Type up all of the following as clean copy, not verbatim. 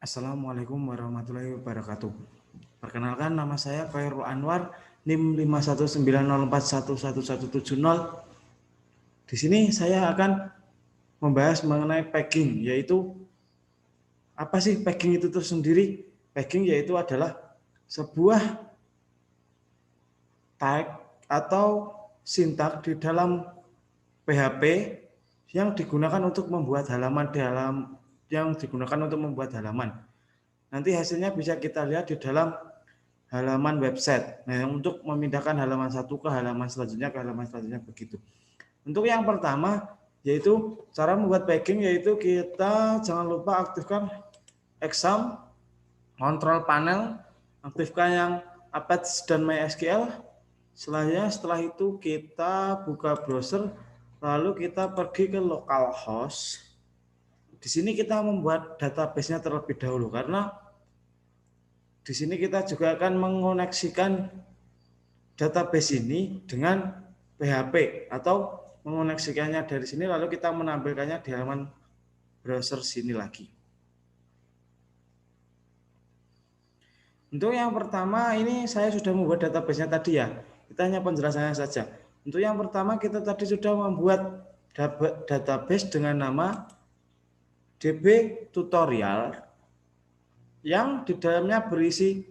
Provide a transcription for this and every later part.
Assalamualaikum warahmatullahi wabarakatuh. Perkenalkan, nama saya Khairul Anwar, NIM 51904111170. Di sini saya akan membahas mengenai pegging, yaitu apa sih pegging itu sendiri? Pegging yaitu adalah sebuah tag atau sintak di dalam PHP yang digunakan untuk membuat halaman Nanti hasilnya bisa kita lihat di dalam halaman website. Nah, untuk memindahkan halaman satu ke halaman selanjutnya begitu. Untuk yang pertama yaitu cara membuat pegging, yaitu kita jangan lupa aktifkan exam, control panel, aktifkan yang Apache dan MySQL. Setelah itu kita buka browser, lalu kita pergi ke localhost. Di sini kita membuat database-nya terlebih dahulu, karena di sini kita juga akan mengoneksikan database ini dengan PHP atau mengoneksikannya dari sini lalu kita menampilkannya di halaman browser sini lagi. Untuk yang pertama ini saya sudah membuat database-nya tadi ya. Kita hanya penjelasannya saja. Untuk yang pertama kita tadi sudah membuat database dengan nama DB tutorial yang di dalamnya berisi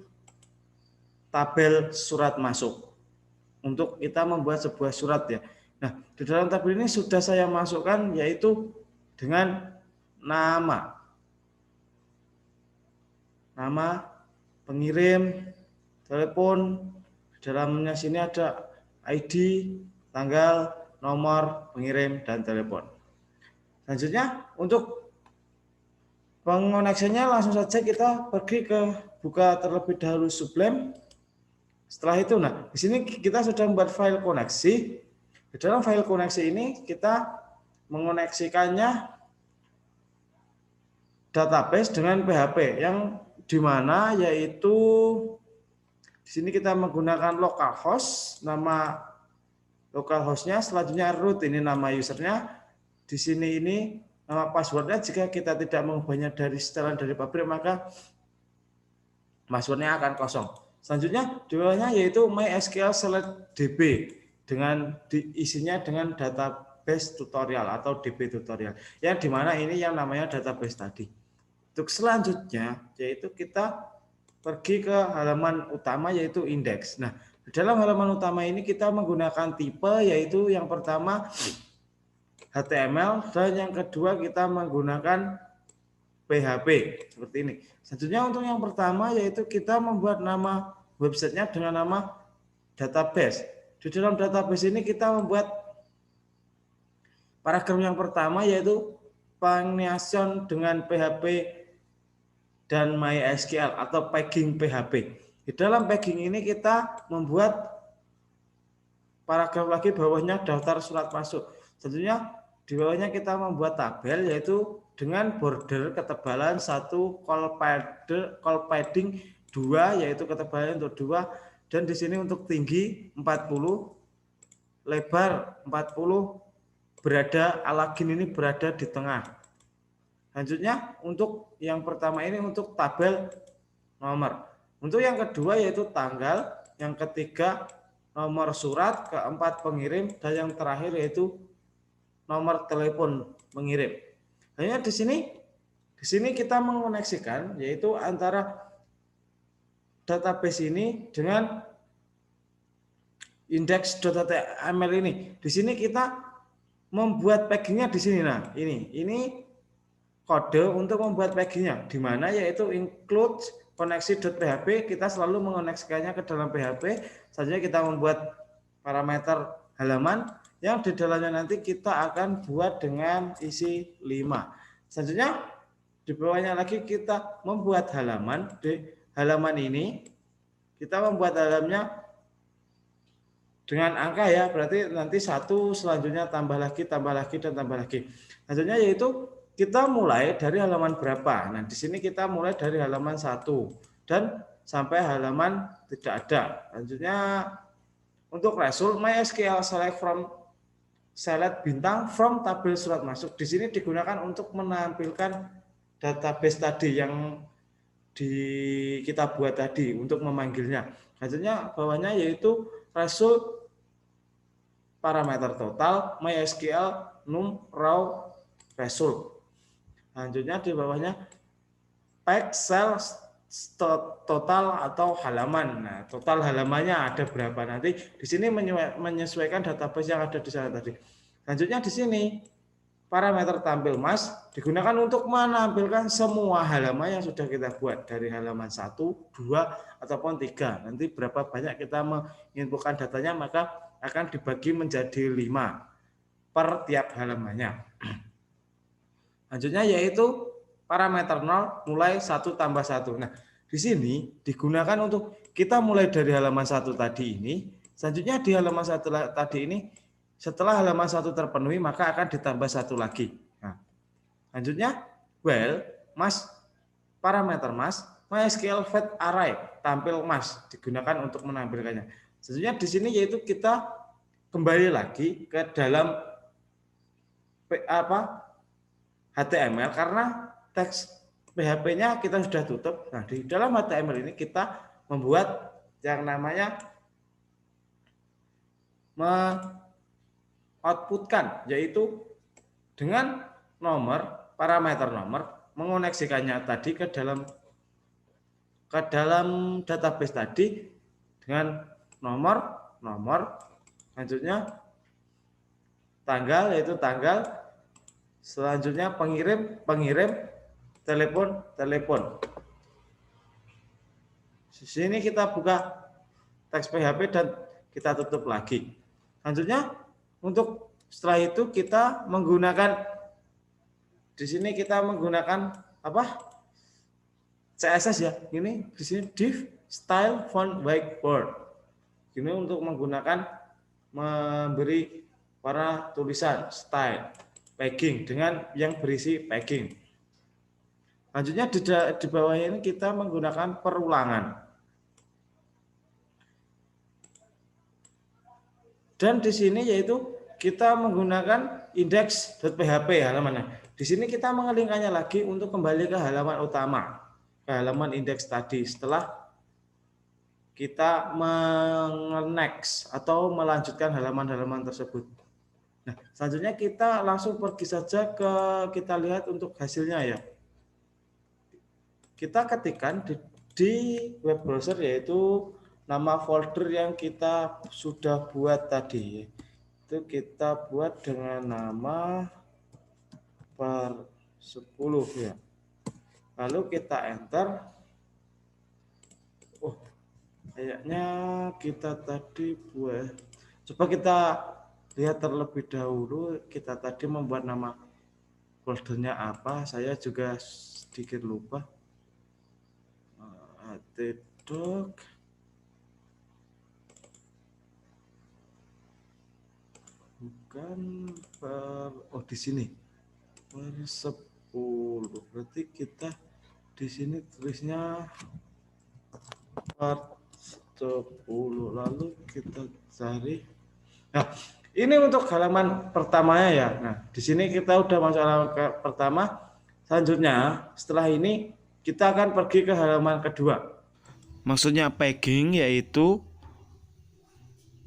tabel surat masuk. Untuk kita membuat sebuah surat ya. Nah, di dalam tabel ini sudah saya masukkan yaitu dengan nama pengirim, telepon, di dalamnya sini ada ID, tanggal, nomor pengirim, dan telepon. Selanjutnya untuk pengoneksinya langsung saja kita pergi ke buka terlebih dahulu Sublime. Setelah itu, nah di sini kita sudah membuat file koneksi. Di dalam file koneksi ini kita mengoneksikannya database dengan PHP yang dimana yaitu di sini kita menggunakan localhost, nama localhostnya, selanjutnya root ini nama usernya, di sini ini nama passwordnya. Jika kita tidak mengubahnya dari setelan dari pabrik maka passwordnya akan kosong. Selanjutnya di bawahnya yaitu MySQL/DB dengan diisinya dengan database tutorial atau DB tutorial yang dimana ini yang namanya database tadi. Untuk selanjutnya yaitu kita pergi ke halaman utama yaitu index. Nah, di dalam halaman utama ini kita menggunakan tipe yaitu yang pertama HTML dan yang kedua kita menggunakan PHP seperti ini. Selanjutnya untuk yang pertama yaitu kita membuat nama websitenya dengan nama database. Di dalam database ini kita membuat paragraf yang pertama yaitu penginisiasi dengan PHP dan MySQL atau pegging PHP. Di dalam pegging ini kita membuat paragraf lagi bawahnya daftar surat masuk. Tentunya di bawahnya kita membuat tabel yaitu dengan border ketebalan 1, col padding 2 yaitu ketebalan untuk 2, dan di sini untuk tinggi 40, lebar 40, alagin ini berada di tengah. Selanjutnya untuk yang pertama ini untuk tabel nomor. Untuk yang kedua yaitu tanggal, yang ketiga nomor surat, keempat pengirim, dan yang terakhir yaitu nomor telepon pengirim. Hanya di sini kita mengoneksikan yaitu antara database ini dengan index.html ini. Di sini kita membuat packingnya di sini. Nah, ini kode untuk membuat packingnya, di mana yaitu include koneksi.php. Kita selalu mengoneksikannya ke dalam PHP. Selanjutnya kita membuat parameter halaman yang di dalamnya nanti kita akan buat dengan isi 5. Selanjutnya di bawahnya lagi kita membuat halaman. Di halaman ini kita membuat halamannya dengan angka ya, berarti nanti 1, selanjutnya tambah lagi, dan tambah lagi. Selanjutnya yaitu kita mulai dari halaman berapa. Nah, di sini kita mulai dari halaman 1 dan sampai halaman tidak ada. Selanjutnya untuk result MySQL select bintang from tabel surat masuk. Di sini digunakan untuk menampilkan database tadi yang kita buat tadi untuk memanggilnya. Selanjutnya bawahnya yaitu result parameter total MySQL num raw result. Selanjutnya di bawahnya pack cell total atau halaman. Nah, total halamannya ada berapa, nanti di sini menyesuaikan database yang ada di sana tadi. Selanjutnya di sini parameter tampil Mas digunakan untuk menampilkan semua halaman yang sudah kita buat dari halaman 1, 2 ataupun 3. Nanti berapa banyak kita menginputkan datanya maka akan dibagi menjadi 5 per tiap halamannya. Selanjutnya yaitu parameter 0 mulai 1 tambah 1. Nah, di sini digunakan untuk kita mulai dari halaman 1 tadi ini. Selanjutnya di halaman 1 tadi ini setelah halaman 1 terpenuhi maka akan ditambah 1 lagi. Nah, selanjutnya well Mas parameter Mas MySQL fetch array tampil Mas digunakan untuk menampilkannya. Selanjutnya di sini yaitu kita kembali lagi ke dalam HTML karena teks PHP-nya kita sudah tutup. Nah, di dalam HTML ini kita membuat yang namanya outputkan, yaitu dengan parameter nomor mengoneksikannya tadi ke dalam database tadi dengan nomor, selanjutnya tanggal yaitu tanggal, selanjutnya pengirim, telepon. Di sini kita buka teks PHP dan kita tutup lagi. Selanjutnya untuk setelah itu kita menggunakan di sini CSS ya. Ini di sini div style font whiteboard. Ini untuk memberi warna tulisan style packing dengan yang berisi packing. Selanjutnya di bawahnya ini kita menggunakan perulangan. Dan di sini yaitu kita menggunakan index.php halamannya. Di sini kita mengelingkannya lagi untuk kembali ke halaman utama, ke halaman indeks tadi setelah kita next atau melanjutkan halaman-halaman tersebut. Nah, selanjutnya kita langsung pergi saja kita lihat untuk hasilnya ya. Kita ketikkan di web browser yaitu nama folder yang kita sudah buat tadi. Itu kita buat dengan nama per 10 ya. Lalu kita enter. Oh, kayaknya kita tadi buat. Coba kita lihat terlebih dahulu, kita tadi membuat nama foldernya apa. Saya juga sedikit lupa. htdoc bukan di sini per 10, berarti kita di sini tulisnya per 10, lalu kita cari. Nah, ini untuk halaman pertamanya ya. Nah, di sini kita udah masuk halaman pertama. Selanjutnya setelah ini kita akan pergi ke halaman kedua. Maksudnya packing yaitu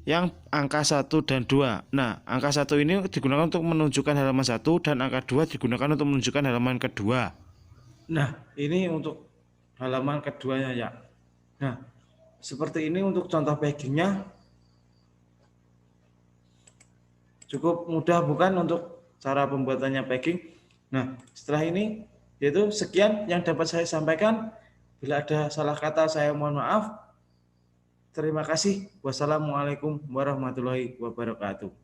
yang angka 1 dan 2. Nah, angka 1 ini digunakan untuk menunjukkan halaman 1 dan angka 2 digunakan untuk menunjukkan halaman kedua. Nah, ini untuk halaman keduanya ya. Nah, seperti ini untuk contoh packingnya. Cukup mudah bukan untuk cara pembuatannya packing. Nah, setelah ini yaitu sekian yang dapat saya sampaikan. Bila ada salah kata saya mohon maaf. Terima kasih. Wassalamualaikum warahmatullahi wabarakatuh.